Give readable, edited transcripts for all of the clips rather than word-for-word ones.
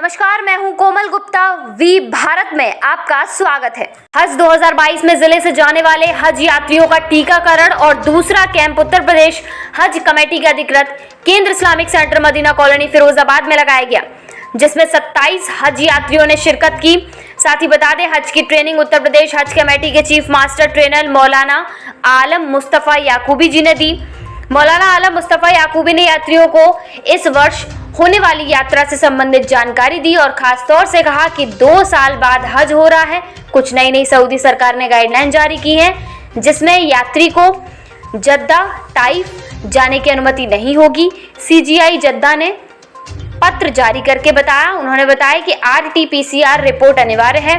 नमस्कार, मैं हूं कोमल गुप्ता। वी भारत में आपका स्वागत है। हज 2022 में जिले से जाने वाले हज यात्रियों का टीकाकरण और दूसरा कैंप उत्तर प्रदेश हज कमेटी के अधिकृत केंद्र Islamic centre Madina colony Firozabad में लगाया गया, जिसमें 27 हज यात्रियों ने शिरकत की। साथ ही बता दें, हज की ट्रेनिंग उत्तर प्रदेश हज कमेटी के चीफ मास्टर ट्रेनर मौलाना आलम मुस्तफ़ा याकूबी जी ने दी। मौलाना आलम मुस्तफ़ा याकूबी ने यात्रियों को इस वर्ष होने वाली यात्रा से संबंधित जानकारी दी और खास तौर से कहा कि 2 साल बाद हज हो रहा है। कुछ नई सऊदी सरकार ने गाइडलाइन जारी की है, जिसमें यात्री को जद्दा ताइफ जाने की अनुमति नहीं होगी। सीजीआई जद्दा ने पत्र जारी करके बताया। उन्होंने बताया कि RT-PCR रिपोर्ट अनिवार्य है,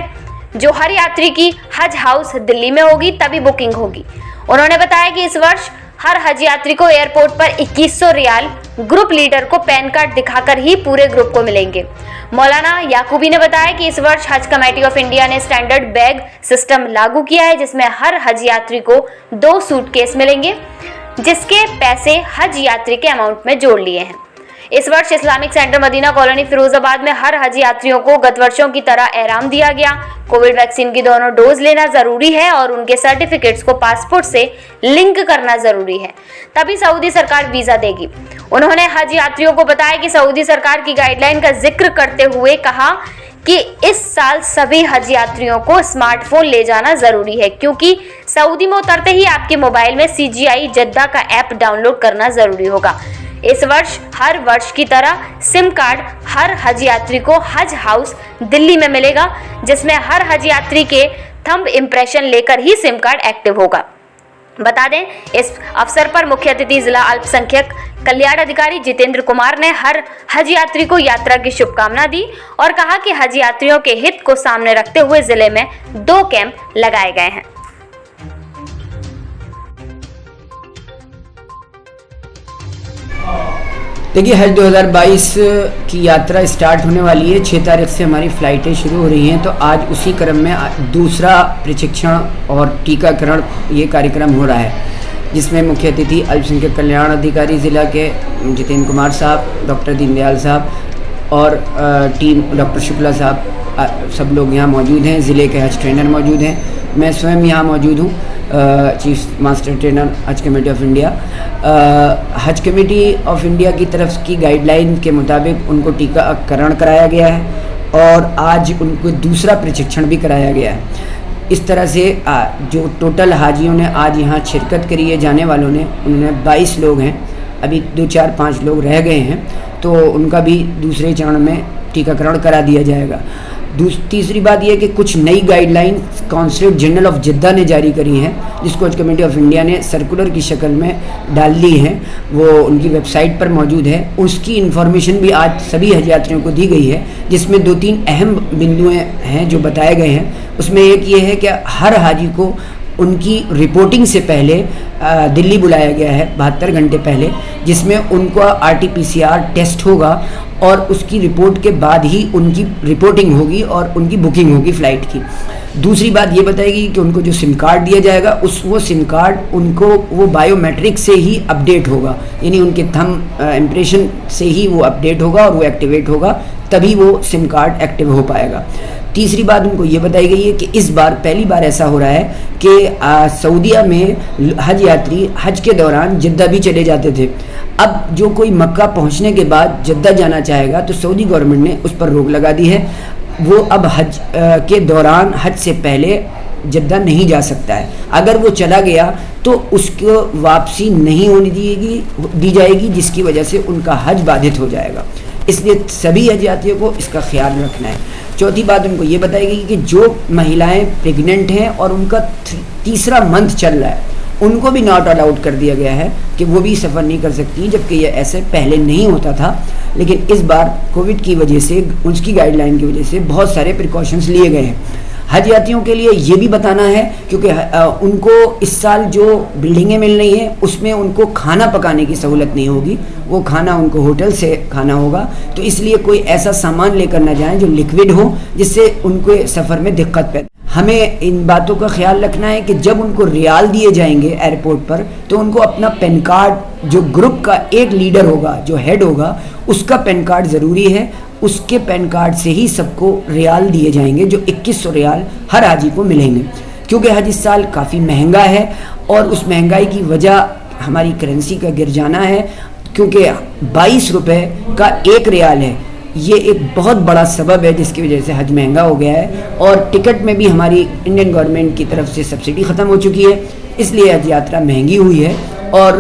जो हर यात्री की हज हाउस दिल्ली में होगी, तभी बुकिंग होगी। उन्होंने बताया कि इस वर्ष हर हज यात्री को एयरपोर्ट पर 2100 रियाल, ग्रुप लीडर को पैन कार्ड दिखाकर ही पूरे ग्रुप को मिलेंगे। मौलाना याकूबी ने बताया कि इस वर्ष हज कमेटी ऑफ इंडिया ने स्टैंडर्ड बैग सिस्टम लागू किया है, जिसमें हर हज यात्री को 2 सूटकेस मिलेंगे, जिसके पैसे हज यात्री के अमाउंट में जोड़ लिए हैं। इस वर्ष Islamic centre Madina colony Firozabad में हर हज यात्रियों को गत वर्षों की तरह एहराम दिया गया। कोविड वैक्सीन की दोनों डोज लेना जरूरी है और उनके सर्टिफिकेट्स को पासपोर्ट से लिंक करना जरूरी है, तभी सऊदी सरकार वीजा देगी। उन्होंने हज यात्रियों को बताया कि सऊदी सरकार की गाइडलाइन का जिक्र करते हुए कहा कि इस साल सभी हज यात्रियों को स्मार्टफोन ले जाना जरूरी है, क्योंकि सऊदी में उतरते ही आपके मोबाइल में CGI जद्दा का ऐप डाउनलोड करना जरूरी होगा। इस वर्ष हर वर्ष की तरह सिम कार्ड हर हज यात्री को हज हाउस दिल्ली में मिलेगा, जिसमें हर हज यात्री के थंब इम्प्रेशन लेकर ही सिम कार्ड एक्टिव होगा। बता दें, इस अवसर पर मुख्य अतिथि जिला अल्पसंख्यक कल्याण अधिकारी जितेंद्र कुमार ने हर हज यात्री को यात्रा की शुभकामना दी और कहा कि हज यात्रियों के हित को सामने रखते हुए जिले में 2 कैंप लगाए गए हैं। देखिए, हज 2022 की यात्रा स्टार्ट होने वाली है। 6 तारीख से हमारी फ़्लाइटें शुरू हो रही हैं, तो आज उसी क्रम में दूसरा प्रशिक्षण और टीकाकरण ये कार्यक्रम हो रहा है, जिसमें मुख्य अतिथि अल्पसंख्यक कल्याण अधिकारी ज़िला के जितेंद्र कुमार साहब, डॉक्टर दीनदयाल साहब और टीम डॉक्टर शुक्ला साहब, सब लोग यहाँ मौजूद हैं। ज़िले के हज ट्रेनर मौजूद हैं, मैं स्वयं यहाँ मौजूद हूँ, चीफ मास्टर ट्रेनर हज कमेटी ऑफ इंडिया। हज कमेटी ऑफ इंडिया की तरफ की गाइडलाइन के मुताबिक उनको टीकाकरण कराया गया है और आज उनको दूसरा प्रशिक्षण भी कराया गया है। इस तरह से जो टोटल हाजियों ने आज यहाँ शिरकत करी है, जाने वालों ने, उन्होंने 22 लोग हैं। अभी 2, 4, 5 लोग रह गए हैं, तो उनका भी दूसरे चरण में टीकाकरण करा दिया जाएगा। तीसरी बात यह कि कुछ नई guideline consulate general of Jeddah ने जारी करी हैं, जिसको हज कमेटी ऑफ इंडिया ने सर्कुलर की शक्ल में डाल दी है, वो उनकी वेबसाइट पर मौजूद है। उसकी इन्फॉर्मेशन भी आज सभी हज यात्रियों को दी गई है, जिसमें 2-3 अहम बिंदुएं हैं जो बताए गए हैं। उसमें एक ये है कि हर हाजी को उनकी रिपोर्टिंग से पहले दिल्ली बुलाया गया है 72 घंटे पहले, जिसमें उनका RT-PCR टेस्ट होगा और उसकी रिपोर्ट के बाद ही उनकी रिपोर्टिंग होगी और उनकी बुकिंग होगी फ़्लाइट की। दूसरी बात ये बताएगी कि उनको जो सिम कार्ड दिया जाएगा वो सिम कार्ड उनको वो बायोमेट्रिक से ही अपडेट होगा, यानी उनके थंब इम्प्रेशन से ही वो अपडेट होगा और वो एक्टिवेट होगा, तभी वो सिम कार्ड एक्टिव हो पाएगा। तीसरी बात उनको ये बताई गई है कि इस बार पहली बार ऐसा हो रहा है कि सऊदीया में हज यात्री हज के दौरान जद्दा भी चले जाते थे। अब जो कोई मक्का पहुंचने के बाद जद्दा जाना चाहेगा तो सऊदी गवर्नमेंट ने उस पर रोक लगा दी है। वो अब हज के दौरान हज से पहले जद्दा नहीं जा सकता है। अगर वो चला गया तो उसको वापसी नहीं होने दी जाएगी, जिसकी वजह से उनका हज बाधित हो जाएगा। इसलिए सभी हज यात्रियों को इसका ख्याल रखना है। चौथी बात उनको ये बताई गई कि जो महिलाएं प्रेग्नेंट हैं और उनका तीसरा मंथ चल रहा है, उनको भी नॉट अलाउड कर दिया गया है कि वो भी सफ़र नहीं कर सकती, जबकि ये ऐसे पहले नहीं होता था। लेकिन इस बार कोविड की वजह से, उसकी गाइडलाइन की वजह से बहुत सारे प्रिकॉशंस लिए गए हैं। हज यात्रियों के लिए ये भी बताना है, क्योंकि उनको इस साल जो बिल्डिंगें मिल रही हैं उसमें उनको खाना पकाने की सहूलत नहीं होगी, वो खाना उनको होटल से खाना होगा। तो इसलिए कोई ऐसा सामान लेकर ना जाएं जो लिक्विड हो, जिससे उनको सफ़र में दिक्कत पैदा। हमें इन बातों का ख्याल रखना है कि जब उनको रियाल दिए जाएंगे एयरपोर्ट पर, तो उनको अपना पैन कार्ड, जो ग्रुप का एक लीडर होगा, जो हेड होगा, उसका पैन कार्ड ज़रूरी है उसके पैन कार्ड से ही सबको रियाल दिए जाएंगे, जो 2100 रियाल हर हाजी को मिलेंगे। क्योंकि हज इस साल काफ़ी महंगा है और उस महंगाई की वजह हमारी करेंसी का गिर जाना है, क्योंकि 22 रुपये का एक रियाल है। ये एक बहुत बड़ा सबब है जिसकी वजह से हज महंगा हो गया है। और टिकट में भी हमारी इंडियन गवर्नमेंट की तरफ से सब्सिडी ख़त्म हो चुकी है, इसलिए हज यात्रा महंगी हुई है। और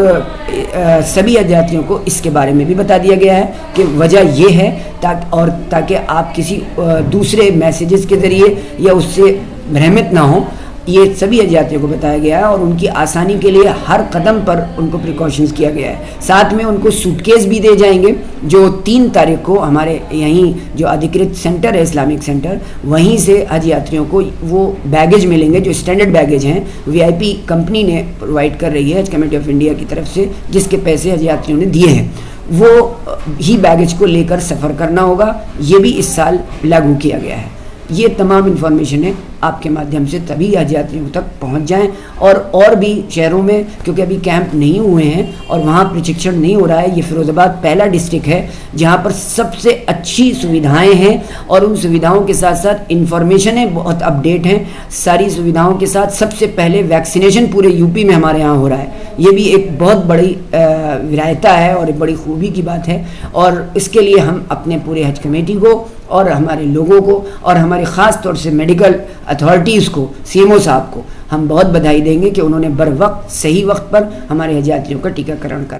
सभी हज यात्रियों को इसके बारे में भी बता दिया गया है कि वजह ये है ताकि आप किसी दूसरे मैसेजेस के ज़रिए या उससे भ्रमित ना हो। ये सभी हज यात्रियों को बताया गया है और उनकी आसानी के लिए हर कदम पर उनको प्रिकॉशंस किया गया है। साथ में उनको सूटकेस भी दे जाएंगे, जो 3 तारीख को हमारे यहीं जो अधिकृत सेंटर है इस्लामिक सेंटर, वहीं से हज यात्रियों को वो बैगेज मिलेंगे जो स्टैंडर्ड बैगेज हैं, VIP कंपनी ने प्रोवाइड कर रही है हज कमेटी ऑफ इंडिया की तरफ से, जिसके पैसे हज यात्रियों ने दिए हैं, वो ही बैगेज को लेकर सफ़र करना होगा। ये भी इस साल लागू किया गया है। ये तमाम इन्फॉर्मेशन है आपके माध्यम से तभी हज यात्रियों तक पहुंच जाएं। और भी शहरों में, क्योंकि अभी कैंप नहीं हुए हैं और वहाँ प्रशिक्षण नहीं हो रहा है, ये फिरोज़ाबाद पहला डिस्ट्रिक्ट है जहाँ पर सबसे अच्छी सुविधाएं हैं और उन सुविधाओं के साथ साथ इन्फॉर्मेशन है बहुत अपडेट हैं। सारी सुविधाओं के साथ सबसे पहले वैक्सीनेशन पूरे यूपी में हमारे यहाँ हो रहा है। ये भी एक बहुत बड़ी विरायता है और एक बड़ी खूबी की बात है। और इसके लिए हम अपने पूरे हज कमेटी को और हमारे लोगों को और हमारे ख़ास तौर से मेडिकल अथॉरिटीज़ को, CMO साहब को हम बहुत बधाई देंगे कि उन्होंने बर वक्त सही वक्त पर हमारे हज यात्रियों का टीकाकरण कर